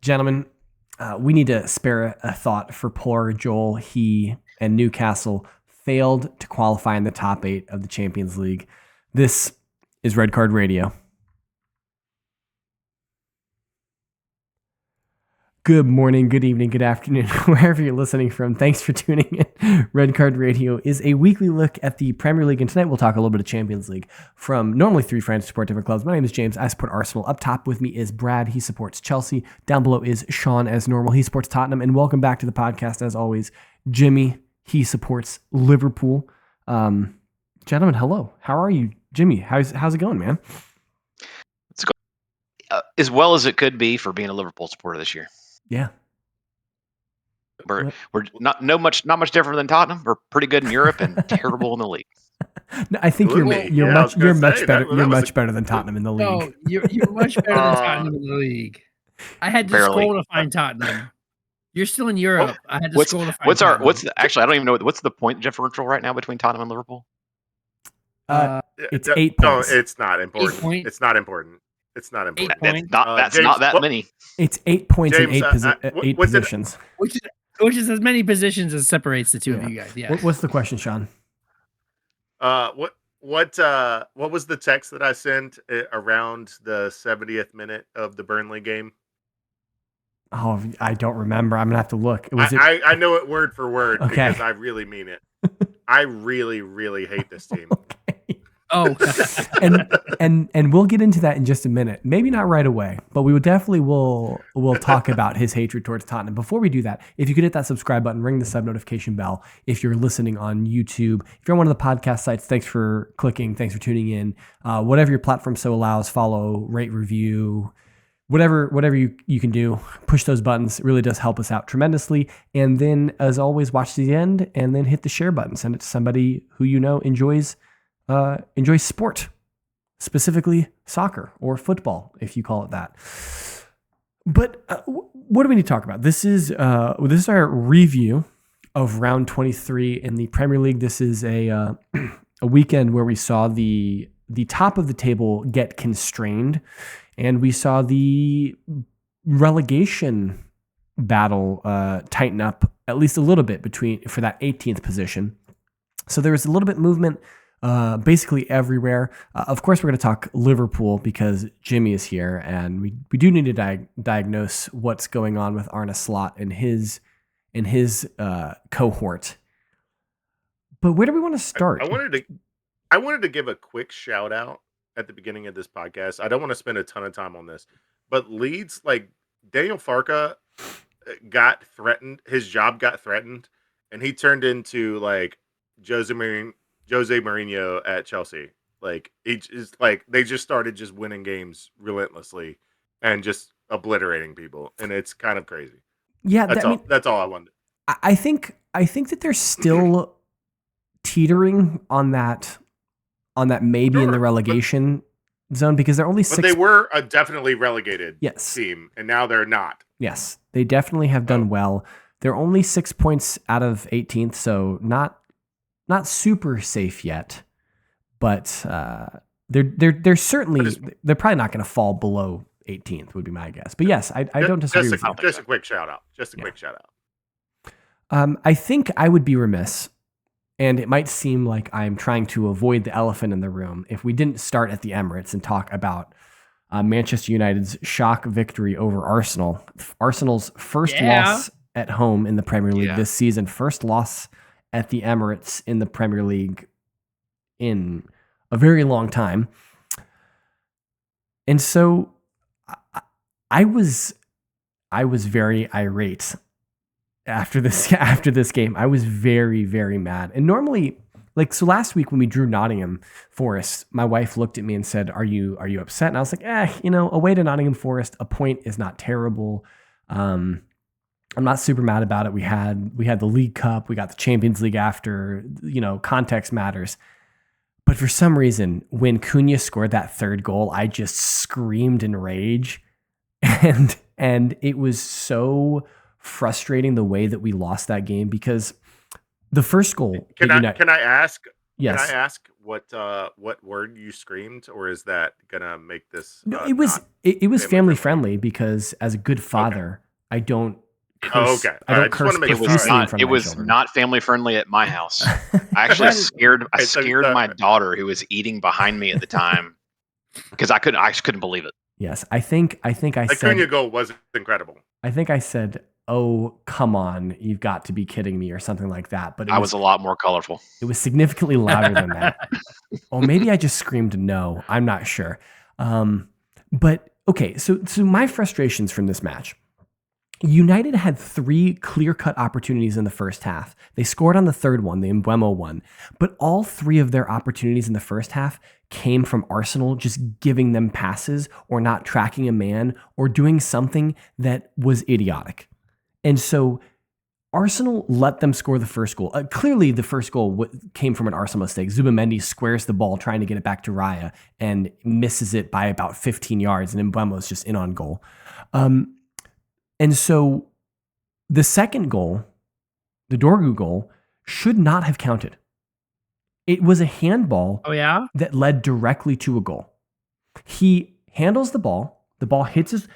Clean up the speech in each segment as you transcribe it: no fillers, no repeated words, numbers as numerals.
Gentlemen, we need to spare a thought for poor Joel. He and Newcastle failed to qualify in the top 8 of the Champions League. This is Red Card Radio. Good morning, good evening, good afternoon, wherever you're listening from. Thanks for tuning in. Red Card Radio is a weekly look at the Premier League, and tonight we'll talk a little bit of Champions League from normally 3 friends who support different clubs. My name is James. I support Arsenal. Up top with me is Brad. He supports Chelsea. Down below is Sean, as normal. He supports Tottenham. And welcome back to the podcast, as always, Jimmy. He supports Liverpool. Gentlemen, hello. How are you, Jimmy? How's it going, man? It's going as well as it could be for being a Liverpool supporter this year. Yeah. We're not much different than Tottenham. We're pretty good in Europe and terrible in the league. No, I think you're much better than Tottenham in the league. No, you're much better than Tottenham in the league. I had to scroll to find Tottenham. You're still in Europe. I had to scroll to find Tottenham. Actually, I don't even know what's the point differential right now between Tottenham and Liverpool. It's 8 points. No, it's not important. It's not important. It's not important. That's James, not that many. It's 8 points in 8 positions. Which is as many positions as separates the two of you guys. Yeah. What's the question, Sean? What was the text that I sent around the 70th minute of the Burnley game? Oh, I don't remember. I'm gonna have to look. I know it word for word because I really mean it. I really, really hate this team. Okay. Oh, and we'll get into that in just a minute. Maybe not right away, but we would definitely will talk about his hatred towards Tottenham. Before we do that, if you could hit that subscribe button, ring the sub notification bell. If you're listening on YouTube, if you're on one of the podcast sites, thanks for clicking, thanks for tuning in. Whatever your platform so allows, follow, rate, review, whatever you can do. Push those buttons. It really does help us out tremendously. And then, as always, watch to the end and then hit the share button. Send it to somebody who you know enjoys sport, specifically soccer or football, if you call it that. But what do we need to talk about? This is our review of round 23 in the Premier League. This is a weekend where we saw the top of the table get constrained, and we saw the relegation battle tighten up at least a little bit for that 18th position. So there was a little bit movement basically everywhere. Of course, we're going to talk Liverpool because Jimmy is here, and we do need to diagnose what's going on with Arne Slot and his cohort. But where do we want to start? I wanted to give a quick shout out at the beginning of this podcast. I don't want to spend a ton of time on this, but Leeds, like Daniel Farke, got threatened. His job got threatened, and he turned into like Jose Mourinho at Chelsea. Like they just started just winning games relentlessly and just obliterating people, and it's kind of crazy. Yeah, that's all I wanted. I think that they're still teetering on that maybe in the relegation zone because they're only 6. But they were a definitely relegated yes. team, and now they're not. Yes, they definitely have done well. They're only 6 points out of 18th, so not super safe yet, but they're certainly they're probably not going to fall below 18th would be my guess. But yes, I don't disagree with you. Just a quick shout out. Quick shout out. I think I would be remiss, and it might seem like I'm trying to avoid the elephant in the room if we didn't start at the Emirates and talk about Manchester United's shock victory over Arsenal. Arsenal's first loss at home in the Premier League this season. First loss at the Emirates in the Premier League in a very long time. And so I was very irate after this game. I was very, very mad. And normally, so last week when we drew Nottingham Forest, my wife looked at me and said, "Are you upset?" And I was like, away to Nottingham Forest, a point is not terrible. I'm not super mad about it. We had the League Cup, we got the Champions League after, context matters. But for some reason, when Cunha scored that third goal, I just screamed in rage. And it was so frustrating the way that we lost that game because the first goal. Can I ask? Yes. Can I ask what word you screamed, or is that gonna make this? No, it was family friendly because as a good father, I don't curse. Okay. I don't curse profusely in front It of my was children. not family friendly at my house. I actually scared my daughter who was eating behind me at the time because I couldn't believe it. Yes, I think I The said Cunha goal was incredible. I think I said, "Oh, come on, you've got to be kidding me," or something like that. But I was a lot more colorful. It was significantly louder than that. Or maybe I just screamed no. I'm not sure. But okay, so my frustrations from this match. United had 3 clear-cut opportunities in the first half. They scored on the third one, the Mbeumo one. But all 3 of their opportunities in the first half came from Arsenal just giving them passes or not tracking a man or doing something that was idiotic. And so Arsenal let them score the first goal. Clearly, the first goal came from an Arsenal mistake. Zubimendi squares the ball trying to get it back to Raya and misses it by about 15 yards, and Mbeumo is just in on goal. And so the second goal, the Dorgu goal, should not have counted. It was a handball that led directly to a goal. He handles the ball hits his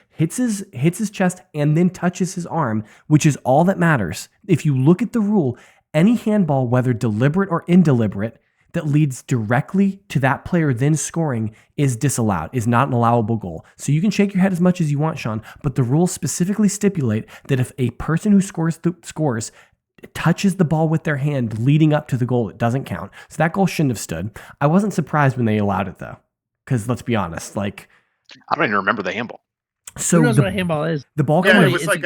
chest and then touches his arm, which is all that matters. If you look at the rule, any handball, whether deliberate or indeliberate, that leads directly to that player then scoring is disallowed, is not an allowable goal. So you can shake your head as much as you want, Sean, but the rules specifically stipulate that if a person who scores touches the ball with their hand leading up to the goal, it doesn't count. So that goal shouldn't have stood. I wasn't surprised when they allowed it though, because let's be honest, I don't even remember the handball. So who knows what a handball is? The ball. Yeah, it was like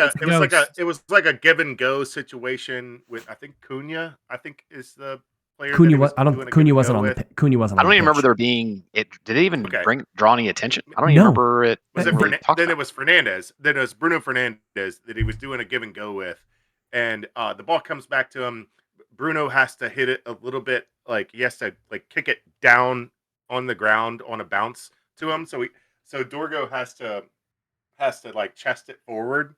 a give and go situation with I think Cunha. I think is the player. Cunha wasn't on the pitch. I don't even remember there being it. Did it even draw any attention? I don't even remember it. Then it was Fernandez. Then it was Bruno Fernandez that he was doing a give and go with, and the ball comes back to him. Bruno has to hit it a little bit, he has to kick it down on the ground on a bounce to him. So Dorgo has to chest it forward,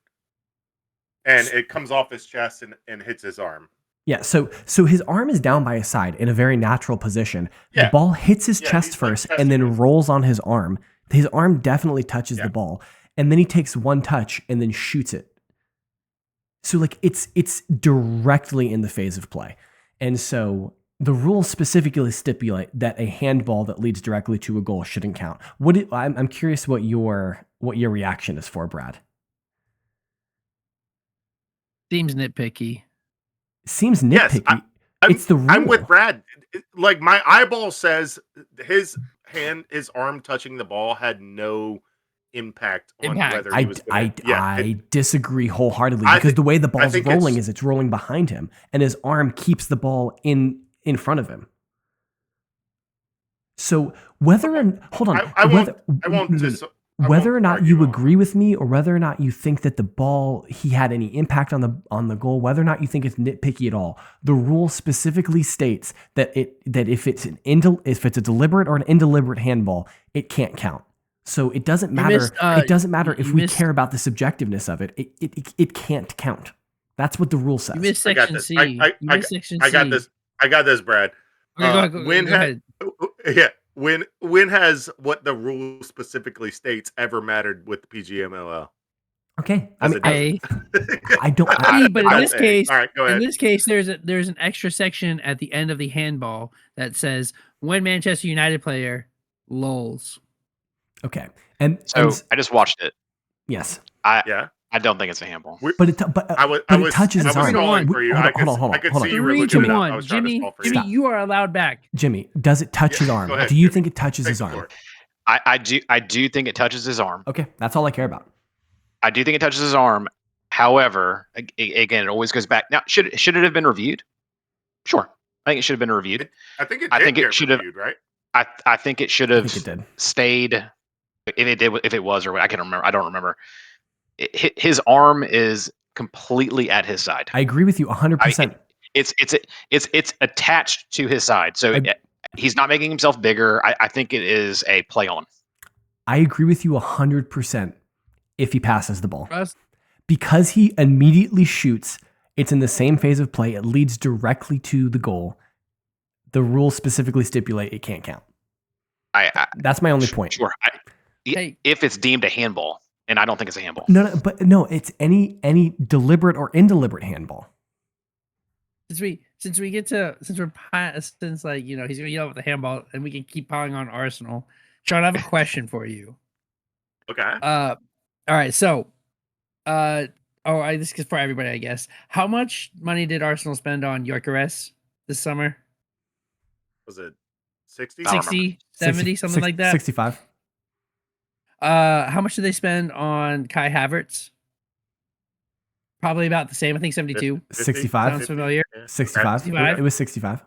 and it comes off his chest and hits his arm. Yeah, so his arm is down by his side in a very natural position. Yeah. The ball hits his chest first and then rolls on his arm. His arm definitely touches the ball, and then he takes one touch and then shoots it. So it's directly in the phase of play. And so the rules specifically stipulate that a handball that leads directly to a goal shouldn't count. I'm curious what your reaction is for, Brad. Seems nitpicky. Yes, it's the rule. I'm with Brad. My eyeball says his arm touching the ball had no impact on whether he was going to... I disagree wholeheartedly because the way the ball's rolling is it's rolling behind him, and his arm keeps the ball in front of him. So whether or not you agree with me, or whether or not you think that the ball he had any impact on the goal, whether or not you think it's nitpicky at all, the rule specifically states that if it's a deliberate or an indeliberate handball, it can't count. So it doesn't matter. It doesn't matter if we care about the subjectiveness of it. It can't count. That's what the rule says. You missed section C. I got this, Brad. Okay, go ahead. Yeah. When has what the rule specifically states ever mattered with the PGMOL? Okay, but in this case, all right, go ahead. In this case, there's an extra section at the end of the handball that says when Manchester United player lulls. Okay, I just watched it. Yes. I don't think it's a handball. But it touches his arm. Hold on. I could see you were looking it up. Jimmy, you are allowed back. Jimmy, does it touch his arm? Do you think it touches his arm? I do think it touches his arm. Okay, that's all I care about. I do think it touches his arm. However, again, it always goes back. Now, should it have been reviewed? Sure. I think it should have been reviewed. I think it should have, right? I think it should have stayed. If it was, or I can't remember. I don't remember. His arm is completely at his side. I agree with you 100%. It's attached to his side, so he's not making himself bigger. I think it is a play on. I agree with you 100% if he passes the ball. Because he immediately shoots, it's in the same phase of play. It leads directly to the goal. the rules specifically stipulate it can't count. That's my only point. Sure. If it's deemed a handball, and I don't think it's a handball. No, it's any deliberate or indeliberate handball. Since we're past, since like, you know, he's gonna yell at the handball, and we can keep piling on Arsenal. Sean, I have a question for you. Okay. All right. So, this is for everybody, I guess. How much money did Arsenal spend on Gyökeres this summer? Was it 60? 60, 70, something like that? 65. How much did they spend on Kai Havertz? Probably about the same. I think 72. 65. Sounds familiar. 65. It was 65.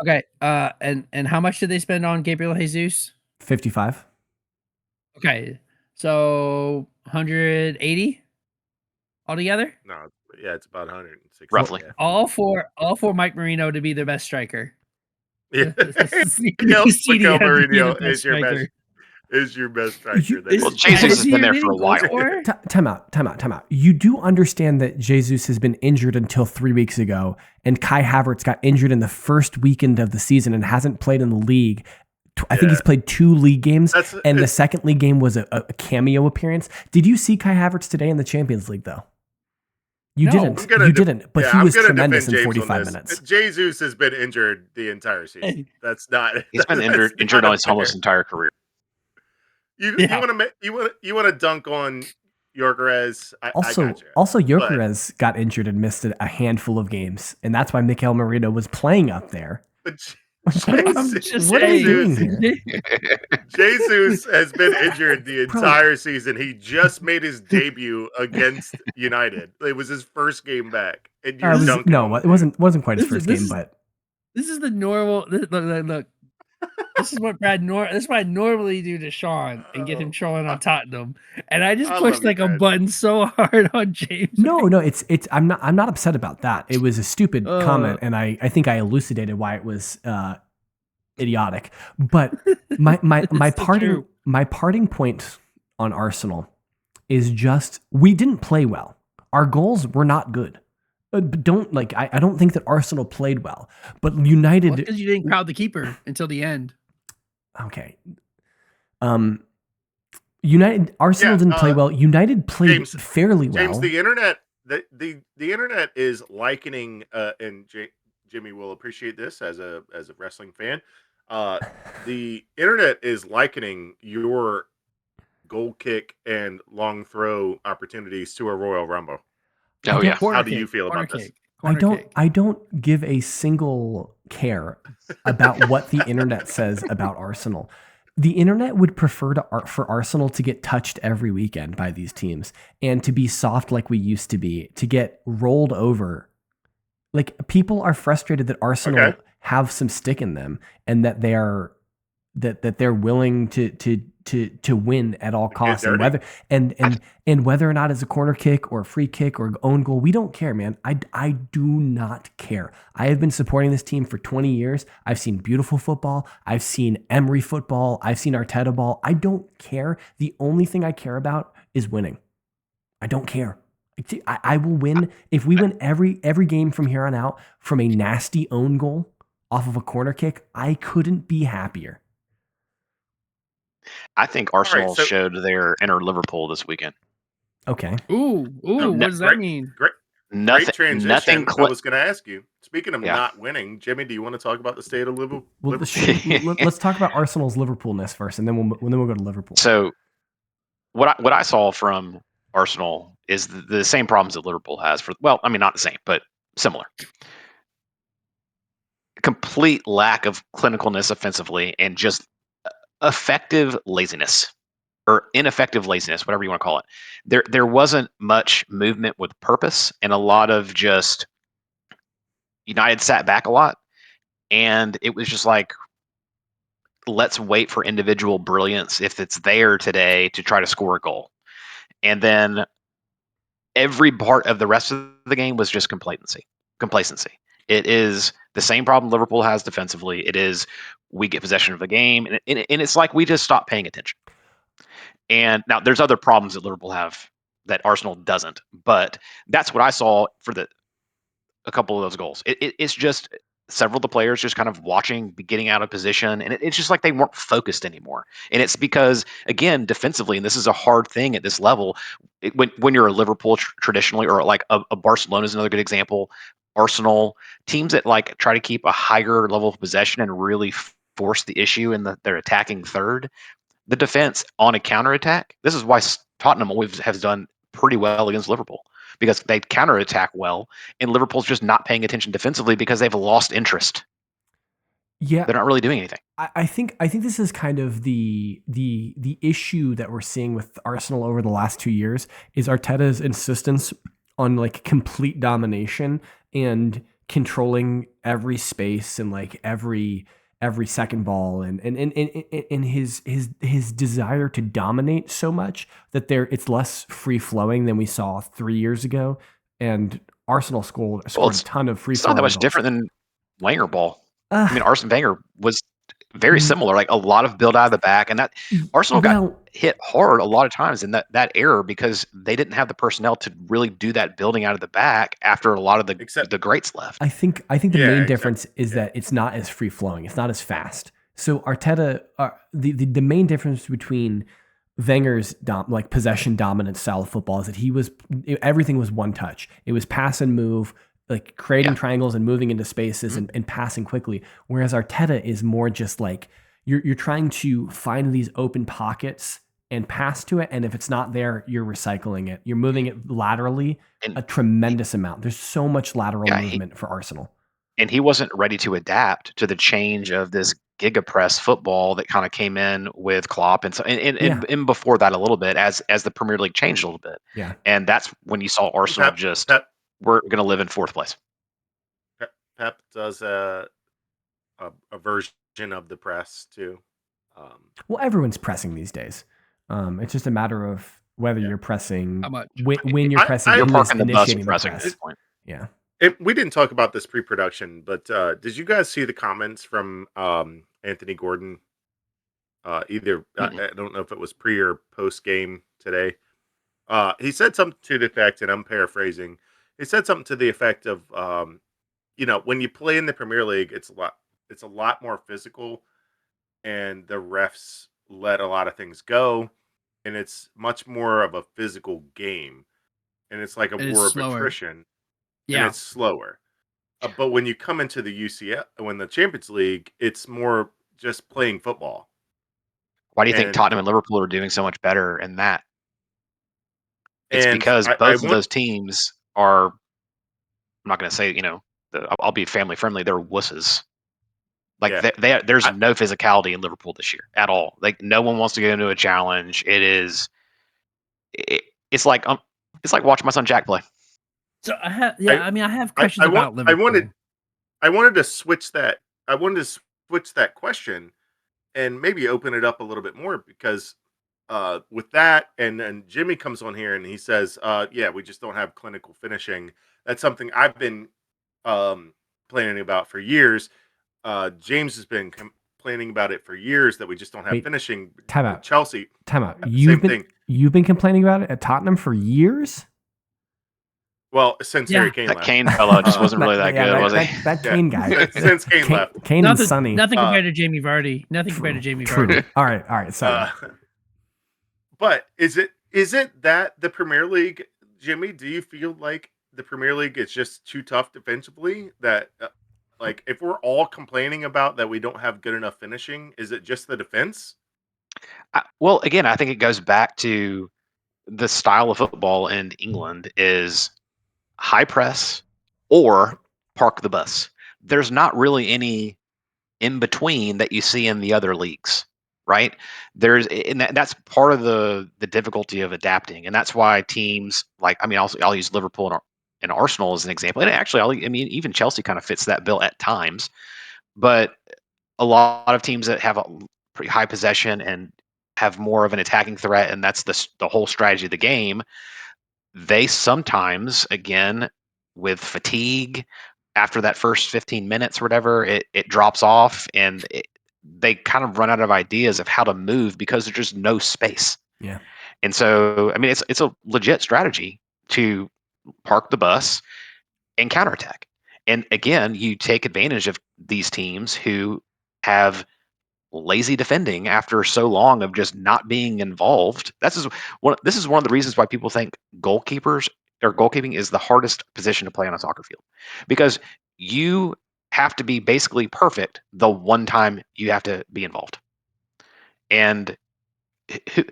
Okay. And how much did they spend on Gabriel Jesus? 55. Okay. So 180 altogether? No, yeah, it's about 160. Roughly. Yeah. All for Mike Marino to be their best striker. Yeah. Miguel Marino is your best striker. Well, Jesus has been there for a while. Time out. You do understand that Jesus has been injured until 3 weeks ago, and Kai Havertz got injured in the first weekend of the season and hasn't played in the league. I think he's played 2 league games, and the second league game was a cameo appearance. Did you see Kai Havertz today in the Champions League, though? You didn't. But he was tremendous in 45 minutes. Jesus has been injured the entire season. That's not. He's been injured on his almost entire career. You want to dunk on Gyökeres? Also, Gyökeres got injured and missed a handful of games, and that's why Miguel Marino was playing up there. What are you doing here? Jesus has been injured the entire season. He just made his debut against United. It was his first game back. And it wasn't quite his first game, but this is the normal. Look. This is what I normally do to Sean and get him trolling on Tottenham, and I just pushed a button so hard on James. No, it's I'm not upset about that. It was a stupid comment, and I think I elucidated why it was idiotic. But my parting point on Arsenal is just we didn't play well. Our goals were not good. I don't think that Arsenal played well, but United because you didn't crowd the keeper until the end. Okay. Arsenal didn't play well. United played fairly well. James, the internet is likening, and Jimmy will appreciate this as a wrestling fan. The internet is likening your goal kick and long throw opportunities to a Royal Rumble. Oh yeah. How do you feel about this? I don't give a single care about what the internet says about Arsenal. The internet would prefer for Arsenal to get touched every weekend by these teams and to be soft like we used to be, to get rolled over. Like, people are frustrated that Arsenal have some stick in them and that they are that they're willing to win at all costs, and whether or not it's a corner kick or a free kick or own goal, we don't care, man. I do not care. I have been supporting this team for 20 years. I've seen beautiful football. I've seen Emery football. I've seen Arteta ball. I don't care. The only thing I care about is winning. I don't care. I will win if we win every game from here on out from a nasty own goal off of a corner kick. I couldn't be happier. I think Arsenal showed their inner Liverpool this weekend. Okay. Ooh, what does that mean? Great transition. I was going to ask you. Speaking of not winning, Jimmy, do you want to talk about the state of Liverpool? Well, let's talk about Arsenal's Liverpoolness first, and then we'll go to Liverpool. So, what I saw from Arsenal is the same problems that Liverpool has. Not the same, but similar. Complete lack of clinicalness offensively, and just effective laziness or ineffective laziness, whatever you want to call it. There wasn't much movement with purpose, and a lot of just United sat back a lot, and it was just like, let's wait for individual brilliance if it's there today to try to score a goal. And then every part of the rest of the game was just complacency. It is the same problem Liverpool has defensively. It is we get possession of the game, and it's like we just stop paying attention. And now there's other problems that Liverpool have that Arsenal doesn't, but that's what I saw for a couple of those goals. It's just several of the players just kind of watching, getting out of position, and it's just like they weren't focused anymore. And it's because, again, defensively, and this is a hard thing at this level, when you're a Liverpool traditionally, or like a Barcelona is another good example, Arsenal, teams that like try to keep a higher level of possession and really force the issue in their attacking third, the defense on a counterattack. This is why Tottenham always has done pretty well against Liverpool, because they counterattack well, and Liverpool's just not paying attention defensively because they've lost interest. Yeah, they're not really doing anything. I think this is kind of the issue that we're seeing with Arsenal over the last 2 years is Arteta's insistence on like complete domination and controlling every space and like every second ball and his desire to dominate so much that it's less free flowing than we saw 3 years ago. And Arsenal scored a ton of free flowing. It's not that much different than Wenger ball. I mean, Arsene Wenger was very similar, like a lot of build out of the back, and that Arsenal got hit hard a lot of times in that error because they didn't have the personnel to really do that building out of the back after a lot of the greats left. I think the main difference is that it's not as free flowing, it's not as fast. So Arteta, the main difference between Wenger's possession dominant style of football is that everything was one touch. It was pass and move, like creating triangles and moving into spaces and passing quickly. Whereas Arteta is more just like you're trying to find these open pockets and pass to it. And if it's not there, you're recycling it. You're moving it laterally a tremendous amount. There's so much lateral movement for Arsenal. And he wasn't ready to adapt to the change of this giga-press football that kind of came in with Klopp and before that a little bit as the Premier League changed a little bit. Yeah. And that's when you saw Arsenal we're going to live in fourth place. Pep does a version of the press too. Well, everyone's pressing these days. It's just a matter of whether you're pressing, how much, when you're pressing, you're parking the bus and pressing at this point. Yeah. We didn't talk about this pre-production, but did you guys see the comments from Anthony Gordon? I don't know if it was pre or post game today. He said something to the effect, and I'm paraphrasing. He said something to the effect of, when you play in the Premier League, it's a lot more physical, and the refs let a lot of things go, and it's much more of a physical game, and it's like a war of attrition. Yeah, and it's slower. But when you come into the UCL, when the Champions League, it's more just playing football. Why do you think Tottenham and Liverpool are doing so much better in that? It's because both of those teams are, I'm not going to say, I'll be family friendly. They're wusses. Like there's no physicality in Liverpool this year at all. Like no one wants to get into a challenge. It's like watching my son Jack play. So I have questions about Liverpool. I wanted to switch that. I wanted to switch that question and maybe open it up a little bit more because with that, and Jimmy comes on here and he says, we just don't have clinical finishing. That's something I've been complaining about for years. James has been complaining about it for years that we just don't have finishing. Time out. Chelsea. Time out. You've been complaining about it at Tottenham for years? Well, since Harry Kane left. That Kane fellow just wasn't really that good, was he? That Kane guy. Since Kane left. Kane and Sonny. Nothing compared to Jamie Vardy. Nothing compared to Jamie Vardy. All right. Sorry. But is it that the Premier League, Jimmy, do you feel like the Premier League is just too tough defensively? That, if we're all complaining about that we don't have good enough finishing, is it just the defense? Well, again, I think it goes back to the style of football in England is high press or park the bus. There's not really any in between that you see in the other leagues, right? That's part of the difficulty of adapting, and that's why teams I'll use Liverpool and Arsenal as an example, and actually even Chelsea kind of fits that bill at times, but a lot of teams that have a pretty high possession and have more of an attacking threat, and that's the whole strategy of the game. They sometimes, again, with fatigue after that first 15 minutes or whatever, it drops off and they kind of run out of ideas of how to move because there's just no space. Yeah. And so, it's a legit strategy to park the bus and counterattack. And again, you take advantage of these teams who have lazy defending after so long of just not being involved. This is one of the reasons why people think goalkeepers or goalkeeping is the hardest position to play on a soccer field, because you have to be basically perfect the one time you have to be involved. And who,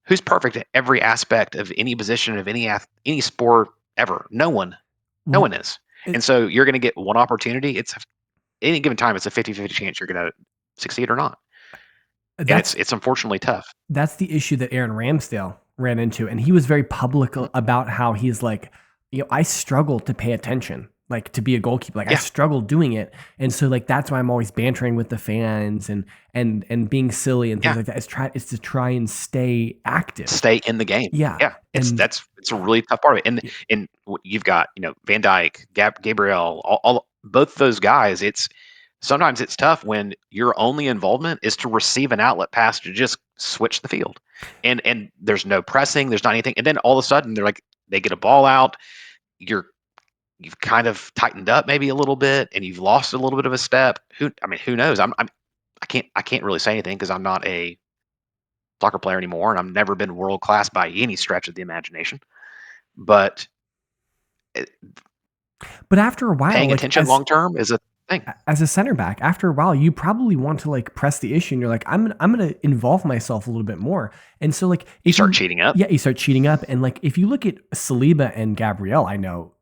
who's perfect at every aspect of any position of any sport ever? No one. No one is. And so you're going to get one opportunity. It's any given time, it's a 50-50 chance you're going to succeed or not. And it's unfortunately tough. That's the issue that Aaron Ramsdale ran into. And he was very public about how he's like, I struggle to pay attention, like to be a goalkeeper. Like I struggle doing it. And so like, that's why I'm always bantering with the fans and being silly and things like that. It's to try and stay active. Stay in the game. Yeah. Yeah. It's a really tough part of it. And you've got, Van Dijk, Gabriel, all both those guys. Sometimes it's tough when your only involvement is to receive an outlet pass to just switch the field. And there's no pressing, there's not anything. And then all of a sudden they get a ball out. You've kind of tightened up maybe a little bit and you've lost a little bit of a step. Who knows? I can't really say anything because I'm not a soccer player anymore and I've never been world class by any stretch of the imagination. But after a while, paying attention long term is a thing. As a center back, after a while, you probably want to like press the issue, and you're like, I'm going to involve myself a little bit more. And so like you start cheating up. Yeah, you start cheating up, and like if you look at Saliba and Gabriel, I know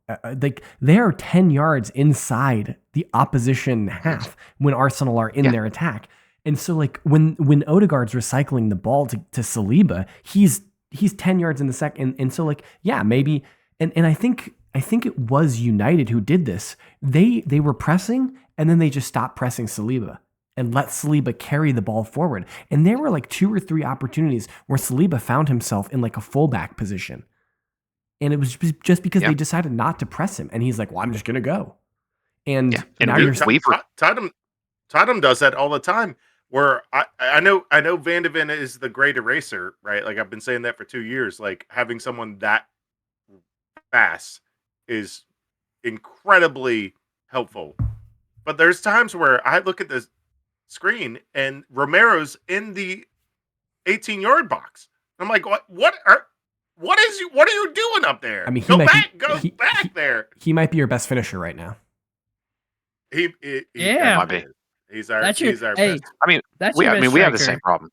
like they are 10 yards inside the opposition half when Arsenal are in their attack. And so like when Odegaard's recycling the ball to Saliba, he's 10 yards in the second, and so like maybe and I think it was United who did this. They were pressing and then they just stopped pressing Saliba and let Saliba carry the ball forward. And there were like 2 or 3 opportunities where Saliba found himself in like a fullback position. And it was just because they decided not to press him. And he's like, well, I'm just going to go. And now Tottenham does that all the time. Where I know Van de Ven is the great eraser, right? Like I've been saying that for 2 years. Like having someone that fast is incredibly helpful. But there's times where I look at the screen and Romero's in the 18-yard box. I'm like, what are you doing up there? I mean, go back there. He might be your best finisher right now. He might be. He's our best. I mean, we have the same problem.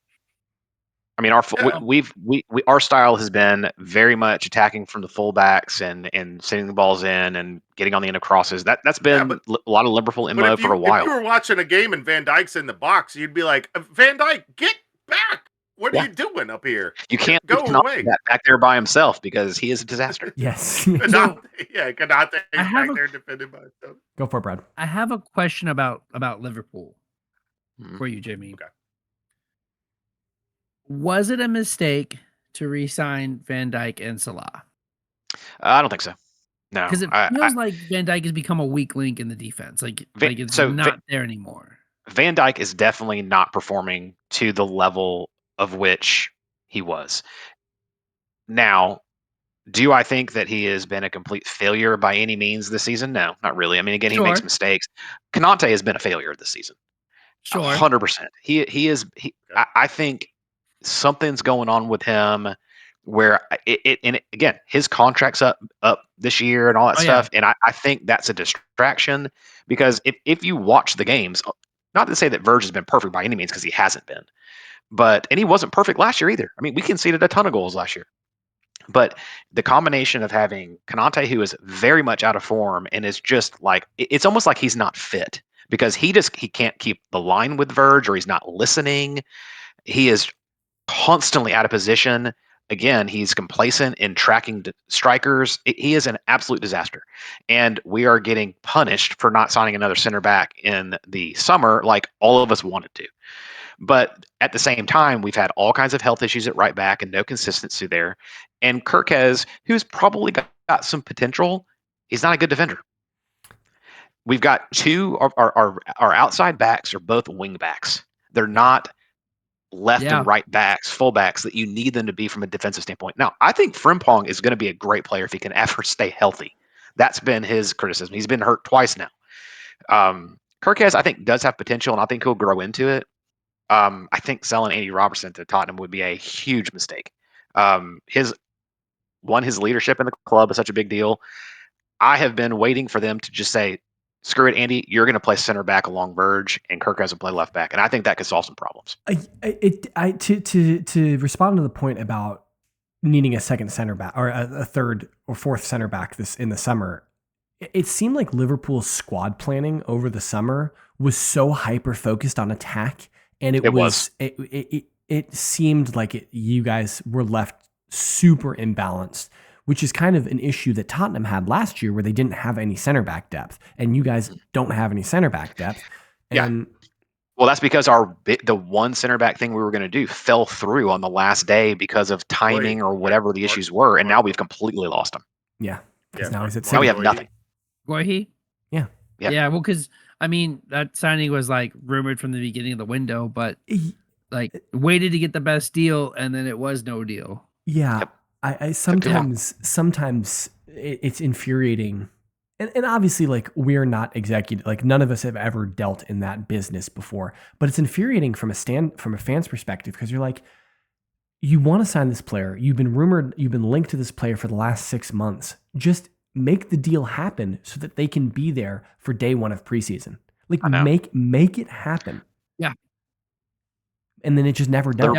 I mean, our style has been very much attacking from the fullbacks and sending the balls in and getting on the end of crosses. That's been a lot of Liverpool MO for a while. If you were watching a game and Van Dijk's in the box, you'd be like, Van Dijk, get back! What are you doing up here? You can't go away back there by himself because he is a disaster. Yes. Konate back there defended by himself. Go for it, Brad. I have a question about Liverpool for you, Jimmy. Okay. Was it a mistake to re-sign Van Dijk and Salah? I don't think so. No, because it feels like Van Dijk has become a weak link in the defense. Like it's not there anymore. Van Dijk is definitely not performing to the level of which he was. Now, do I think that he has been a complete failure by any means this season? No, not really. I mean, again, he makes mistakes. Konate has been a failure this season. Sure, 100%. He is. I think something's going on with him where again, his contract's up this year and all that stuff. And I think that's a distraction because if you watch the games, not to say that Verge has been perfect by any means because he hasn't been, and he wasn't perfect last year either. I mean, we conceded a ton of goals last year, but the combination of having Konate, who is very much out of form and is just like, it's almost like he's not fit because he can't keep the line with Verge or he's not listening. He is constantly out of position. Again, he's complacent in tracking strikers. He is an absolute disaster. And we are getting punished for not signing another center back in the summer like all of us wanted to. But at the same time, we've had all kinds of health issues at right back and no consistency there. And Kirkez, who's probably got some potential, he's not a good defender. We've got two of our outside backs are both wing backs. They're not left and right backs, full backs that you need them to be from a defensive standpoint. Now, I think Frimpong is going to be a great player if he can ever stay healthy. That's been his criticism. He's been hurt twice now. Kirkez, I think, does have potential, and I think he'll grow into it. I think selling Andy Robertson to Tottenham would be a huge mistake. His leadership in the club is such a big deal. I have been waiting for them to just say, screw it, Andy, you're going to play center back along Verge, and Kirkez will play left back. And I think that could solve some problems. To respond to the point about needing a second center back or a third or fourth center back in the summer, it seemed like Liverpool's squad planning over the summer was so hyper focused on attack, and it seemed like you guys were left super imbalanced, which is kind of an issue that Tottenham had last year, where they didn't have any center back depth, and you guys don't have any center back depth. And well, that's because the one center back thing we were going to do fell through on the last day because of timing or whatever the issues were, and now we've completely lost him. Yeah, because now he's at now we have nothing. Guahi? Yeah. Yeah, well, because I mean that signing was like rumored from the beginning of the window, but like waited to get the best deal, and then it was no deal. Yeah, yep. I sometimes it's infuriating, and obviously like we're not executive, like none of us have ever dealt in that business before, but it's infuriating from a fan's perspective, because you're like, you want to sign this player, you've been linked to this player for the last 6 months, just make the deal happen so that they can be there for day one of preseason. Like make it happen. Yeah. And then it just never does.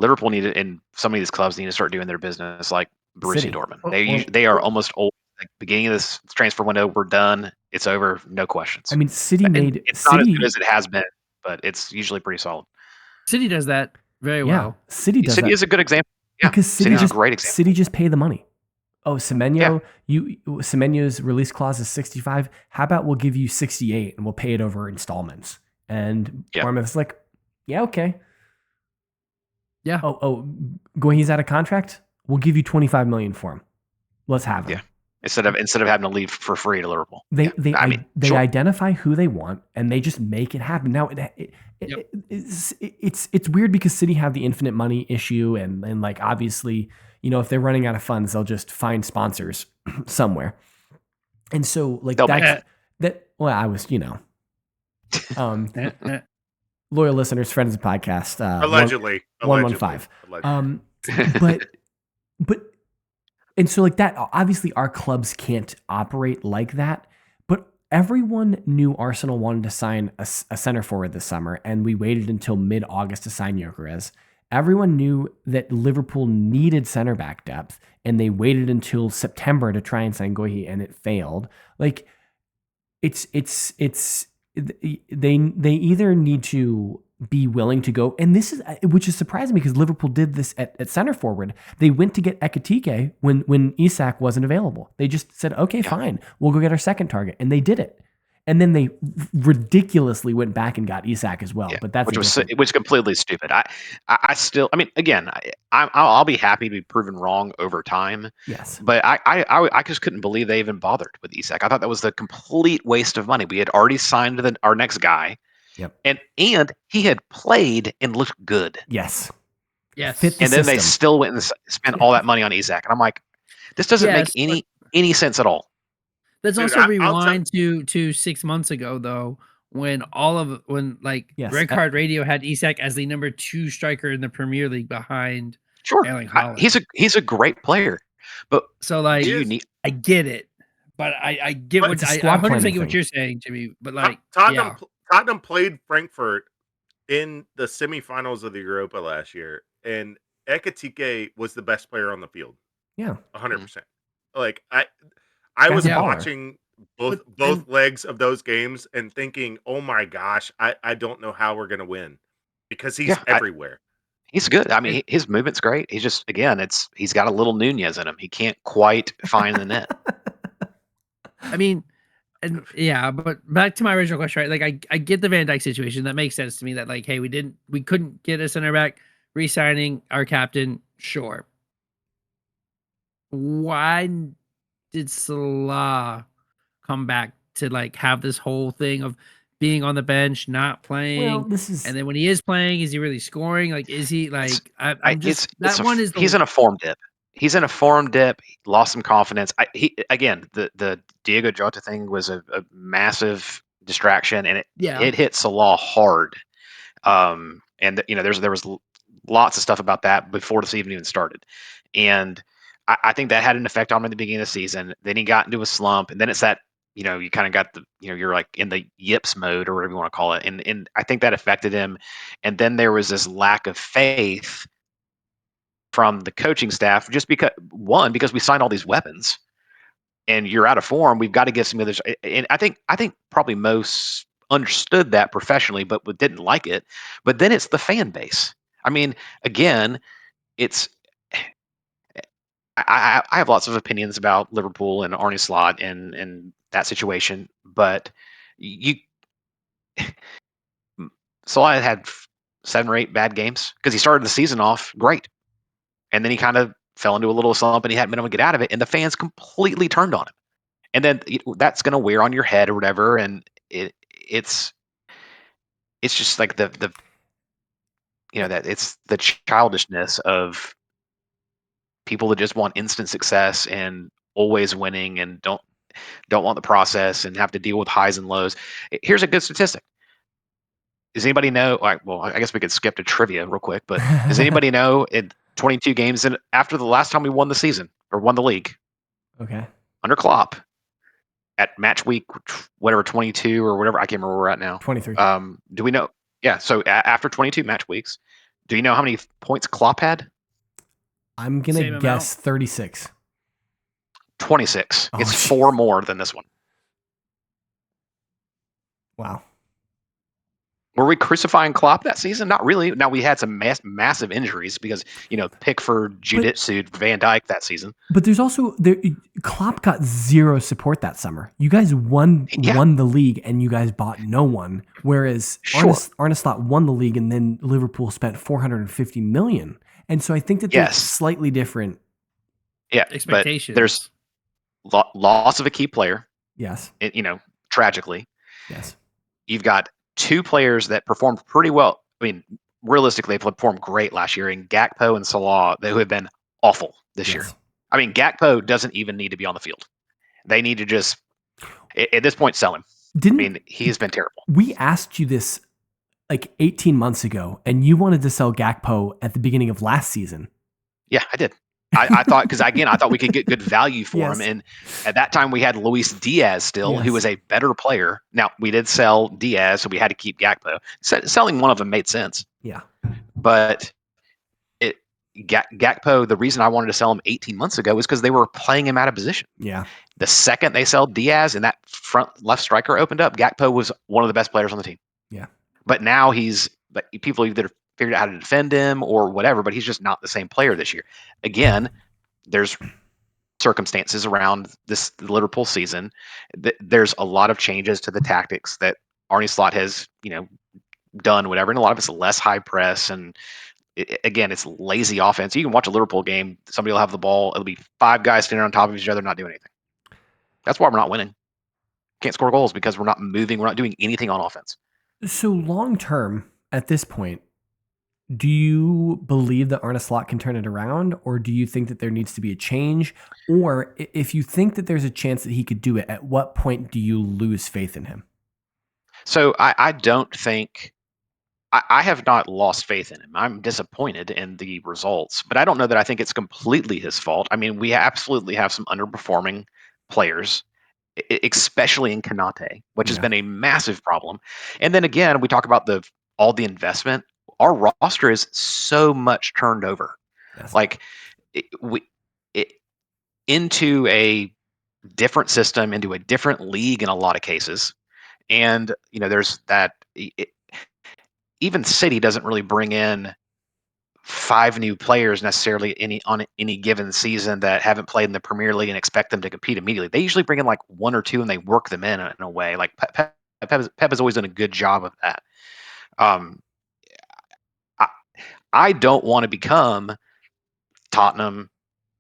Liverpool need to, and some of these clubs need to start doing their business like Borussia Dortmund. They are almost old. Like beginning of this transfer window, we're done. It's over. No questions. I mean, City it's not as good as it has been, but it's usually pretty solid. City does that very well. City is a good example. Yeah, because City's a great example. City just pay the money. Oh, Semenyo, Semenyo's release clause is 65. How about we'll give you 68 and we'll pay it over installments? And Bournemouth's like, yeah, okay. Yeah. He's out of contract. We'll give you 25 million for him. Let's have him. Yeah. Instead of having to leave for free to Liverpool. They identify who they want and they just make it happen. Now it's weird because City have the infinite money issue, and like obviously, you know, if they're running out of funds, they'll just find sponsors somewhere. And so like I was, you know, loyal listeners, friends of the podcast, allegedly 115. But and so like that, obviously our clubs can't operate like that, but everyone knew Arsenal wanted to sign a center forward this summer, and we waited until mid-August to sign Gyökeres. Everyone knew that Liverpool needed center back depth, and they waited until September to try and sign Guehi, and it failed. Like they either need to be willing to go, and this is, which is surprising because Liverpool did this at center forward. They went to get Ekitike when Isak wasn't available. They just said, okay, fine, we'll go get our second target, and they did it. And then they ridiculously went back and got Isak as well. But that's which was completely stupid. I still, I mean, again, I'll be happy to be proven wrong over time. Yes, but I just couldn't believe they even bothered with Isak. I thought that was the complete waste of money. We had already signed our next guy. Yep. And he had played and looked good. Yes. And then they still went and spent all that money on Isak. And I'm like, this doesn't make any sense at all. Let's also rewind to 6 months ago, though, when Red Card Radio had Isak as the number 2 striker in the Premier League behind Erling Haaland. He's a great player, but so like I get it, but I get what I 100% get what you're saying, Jimmy. But like Tottenham played Frankfurt in the semifinals of the Europa last year, and Ekitike was the best player on the field. Yeah, 100%. Like I was watching both legs of those games and thinking, oh my gosh, I don't know how we're gonna win because he's everywhere. He's good. I mean, his movement's great. He's just, again, he's got a little Nunez in him. He can't quite find the net. I mean, and but back to my original question, right? Like I get the Van Dijk situation. That makes sense to me that like, hey, we couldn't get a center back, re-signing our captain, sure. Why did Salah come back to like have this whole thing of being on the bench, not playing? Well, and then when he is playing, is he really scoring? Like, is he like? He's in a form dip. he's in a form dip. He lost some confidence. The Diego Jota thing was a massive distraction, and it hit Salah hard. And there was lots of stuff about that before the season even started, and I think that had an effect on him at the beginning of the season. Then he got into a slump, and then it's that you kind of got you're like in the yips mode or whatever you want to call it, and I think that affected him. And then there was this lack of faith from the coaching staff, just because we signed all these weapons, and you're out of form. We've got to get some others. And I think probably most understood that professionally, but didn't like it. But then it's the fan base. I mean, again, it's I have lots of opinions about Liverpool and Arne Slot and that situation, but Salah had 7 or 8 bad games because he started the season off great, and then he kind of fell into a little slump, and he hadn't been able to get out of it, and the fans completely turned on him. And then that's going to wear on your head or whatever, and it's just like that it's the childishness of people that just want instant success and always winning and don't want the process and have to deal with highs and lows. Here's a good statistic. Does anybody know? Well, I guess we could skip to trivia real quick, but does anybody know in 22 games and after the last time we won the season or won the league? Okay. Under Klopp at match week, whatever, 22 or whatever, I can't remember where we're at now. 23. Do we know? Yeah. So after 22 match weeks, do you know how many points Klopp had? I'm going to guess 36. 26. Oh, it's geez. 4 more than this one. Wow. Were we crucifying Klopp that season? Not really. Now, we had some massive injuries because, Pickford jiu-jitsu'd Van Dijk that season. But there's also Klopp got zero support that summer. You guys won the league and you guys bought no one, whereas Arne Slot won the league and then Liverpool spent $450 million. And so I think that there's slightly different expectations. But there's loss of a key player. Yes. Tragically. Yes. You've got 2 players that performed pretty well. I mean, realistically, they performed great last year in Gakpo and Salah, who have been awful this year. I mean, Gakpo doesn't even need to be on the field. They need to just, at this point, sell him. He's been terrible. We asked you this like 18 months ago, and you wanted to sell Gakpo at the beginning of last season. Yeah, I did. I thought, because again, I thought we could get good value for him. And at that time we had Luis Diaz still, who was a better player. Now, we did sell Diaz, so we had to keep Gakpo. Selling one of them made sense. Yeah. But Gakpo, the reason I wanted to sell him 18 months ago was because they were playing him out of position. Yeah. The second they sold Diaz and that front left striker opened up, Gakpo was one of the best players on the team. Yeah. But now people either figured out how to defend him or whatever, but he's just not the same player this year. Again, there's circumstances around this Liverpool season. There's a lot of changes to the tactics that Arne Slot has, done, whatever, and a lot of it's less high press. And again, it's lazy offense. You can watch a Liverpool game. Somebody will have the ball. It'll be 5 guys standing on top of each other, not doing anything. That's why we're not winning. Can't score goals because we're not moving. We're not doing anything on offense. So long term, at this point, do you believe that Arne Slot can turn it around, or do you think that there needs to be a change? Or if you think that there's a chance that he could do it, at what point do you lose faith in him? So I don't think I have not lost faith in him. I'm disappointed in the results, but I don't know that I think it's completely his fault. I mean, we absolutely have some underperforming players, especially in Konate, which has been a massive problem. And then again, we talk about all the investment. Our roster is so much turned over, into a different system, into a different league in a lot of cases. And there's that. Even City doesn't really bring in 5 new players necessarily on any given season that haven't played in the Premier League and expect them to compete immediately. They usually bring in like 1 or 2 and they work them in a way. Like Pep has always done a good job of that. I don't want to become Tottenham,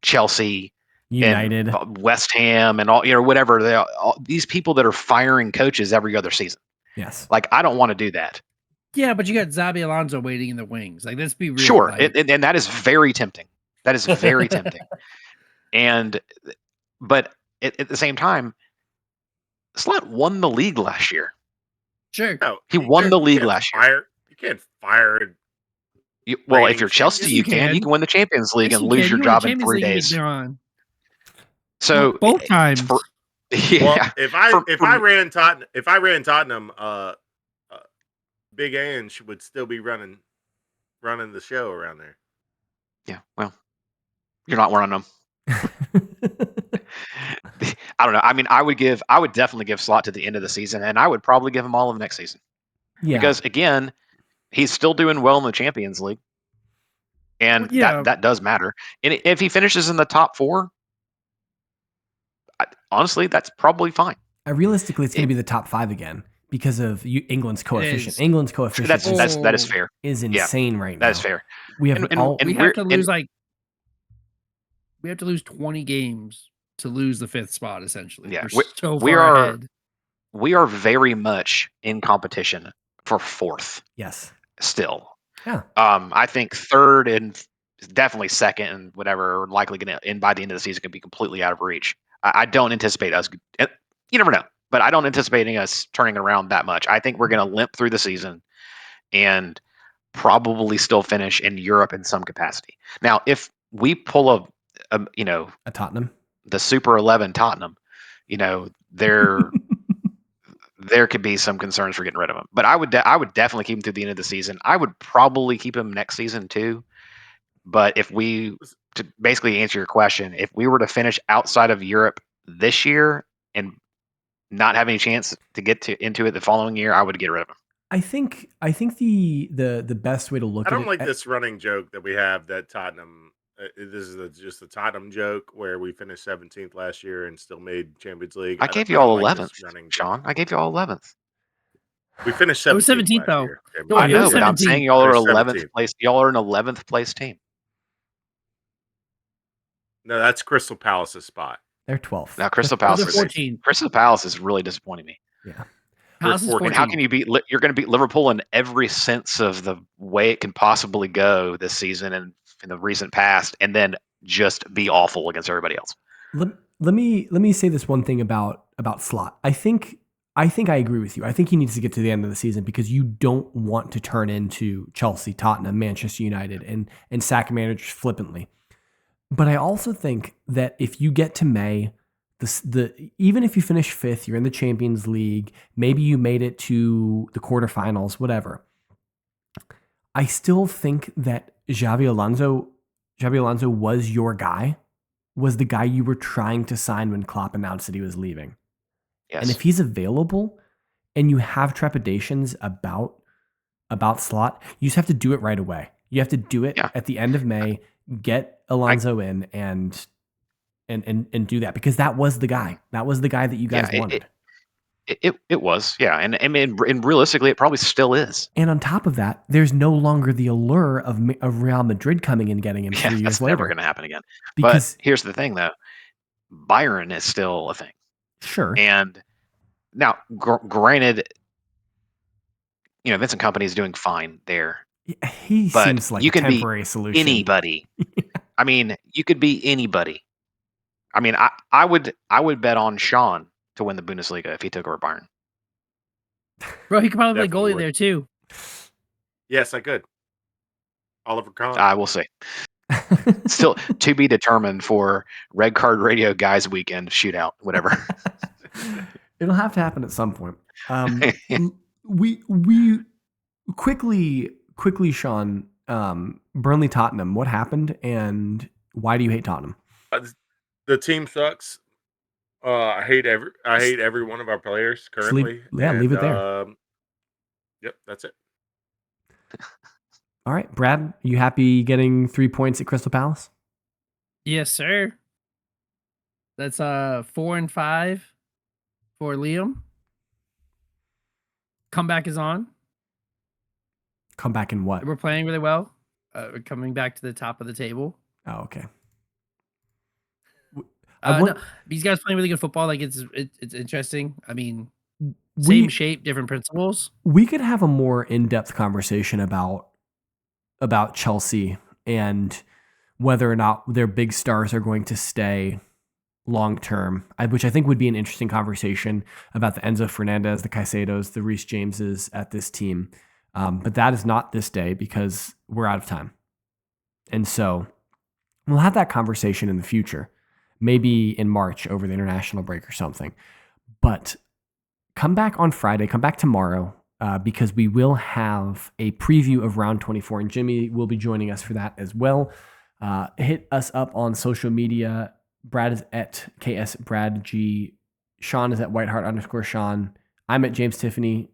Chelsea, United, and West Ham, and all whatever these people that are firing coaches every other season. Yes, like I don't want to do that. Yeah, but you got Xabi Alonso waiting in the wings. Like, let's be real. Sure, and that is very tempting. That is very tempting. But at the same time, Slot won the league last year. Sure. No, He won the league last year. You can't fire. Well, if reigning you're Chelsea, champion. you can. You can win the Champions League Yes, and you lose can. your You win job in Champions 3 League and days. they're on. So Both times. Yeah. Well, if I ran Tottenham, Big Ange would still be running the show around there. Yeah. Well, you're not running them. I don't know. I mean, I would definitely give Slot to the end of the season, and I would probably give him all of next season. Yeah. Because again, he's still doing well in the Champions League, and that does matter. And if he finishes in the top 4, honestly, that's probably fine. Realistically, it's going to be the top 5 again because of England's coefficient. is. England's coefficient That is fair. is insane right now. That is fair. We have we have to lose we have to lose 20 games to lose the 5th spot. Essentially, Yeah, we're so far ahead. We are very much in competition for 4th. Yes. Still. Yeah. I think 3rd and definitely 2nd and whatever likely going to end by the end of the season could be completely out of reach. I don't anticipate us. You never know, but I don't anticipating us turning it around that much. I think we're going to limp through the season and probably still finish in Europe in some capacity. Now, if we pull a Tottenham, the Super 11 Tottenham, there could be some concerns for getting rid of him. But I would definitely keep him through the end of the season. I would probably keep him next season too. But to basically answer your question, if we were to finish outside of Europe this year and not have any chance to get into it the following year, I would get rid of him. I think the best way to look at it. I don't like this running joke that we have that Tottenham. This is just a Tottenham joke where we finished 17th last year and still made Champions League. I gave you all 11th, Sean. I gave you all 11th. We finished 17th. It was 17th though. No, I know, but I'm saying y'all are 11th place. Y'all are an 11th place team. No, that's Crystal Palace's spot. They're 12th. Now Crystal Palace is 14. Crystal Palace is really disappointing me. Yeah. Palace is 14. And how can you beat? You're going to beat Liverpool in every sense of the way it can possibly go this season and in the recent past, and then just be awful against everybody else. Let me say this one thing about Slot. I think I agree with you. I think he needs to get to the end of the season because you don't want to turn into Chelsea, Tottenham, Manchester United, and sack managers flippantly. But I also think that if you get to May, even if you finish 5th, you're in the Champions League, maybe you made it to the quarterfinals, whatever. I still think that Xabi Alonso was your guy, was the guy you were trying to sign when Klopp announced that he was leaving. Yes. And if he's available and you have trepidations about Slot, you just have to do it right away. You have to do it at the end of May, get Alonso in and do that because that was the guy. That was the guy that you guys wanted. It was, yeah. And realistically, it probably still is. And on top of that, there's no longer the allure of Real Madrid coming and getting him 3 years that's later. Never going to happen again. Because, but here's the thing, though. Byron is still a thing. Sure. And now, granted, Vincent Kompany is doing fine there. He seems like a temporary solution. Anybody. I mean, you could be anybody. I mean, I would bet on Sean to win the Bundesliga if he took over Bayern. Bro, he could probably play goalie there too. Yes, I could. Oliver Kahn. I will see. Still to be determined for Red Card Radio Guys Weekend shootout, whatever. It'll have to happen at some point. We quickly, Sean. Burnley Tottenham. What happened, and why do you hate Tottenham? The team sucks. I hate every one of our players currently. Leave it there. Yep, that's it. All right, Brad, you happy getting 3 points at Crystal Palace? Yes, sir. That's 4 and 5 for Liam. Comeback is on. Comeback in what? We're playing really well. We're coming back to the top of the table. Oh, okay. No, these guys playing really good football. Like it's interesting. I mean, same shape, different principles. We could have a more in-depth conversation about Chelsea and whether or not their big stars are going to stay long term, which I think would be an interesting conversation about the Enzo Fernandez, the Caicedos, the Reece Jameses at this team. But that is not this day because we're out of time. And so we'll have that conversation in the future, maybe in March over the international break or something. But come back on Friday, come back tomorrow, because we will have a preview of round 24, and Jimmy will be joining us for that as well. Hit us up on social media. Brad is at KSBradG. Sean is at Whiteheart_Sean. I'm at James Tiffany.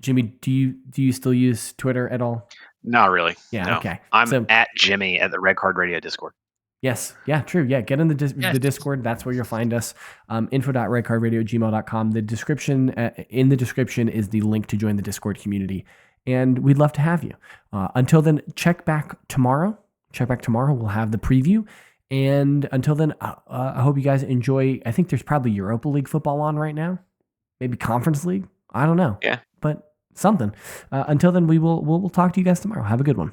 Jimmy, do you still use Twitter at all? Not really. Yeah, no. okay. I'm at Jimmy at the Red Card Radio Discord. Yes. Yeah, true. Yeah, get in the Discord. That's where you'll find us. info.redcardradio@gmail.com. The description, in the description is the link to join the Discord community. And we'd love to have you. Until then, check back tomorrow. We'll have the preview. And until then, I hope you guys enjoy. I think there's probably Europa League football on right now. Maybe Conference League. I don't know. Yeah. But something. Until then, we'll talk to you guys tomorrow. Have a good one.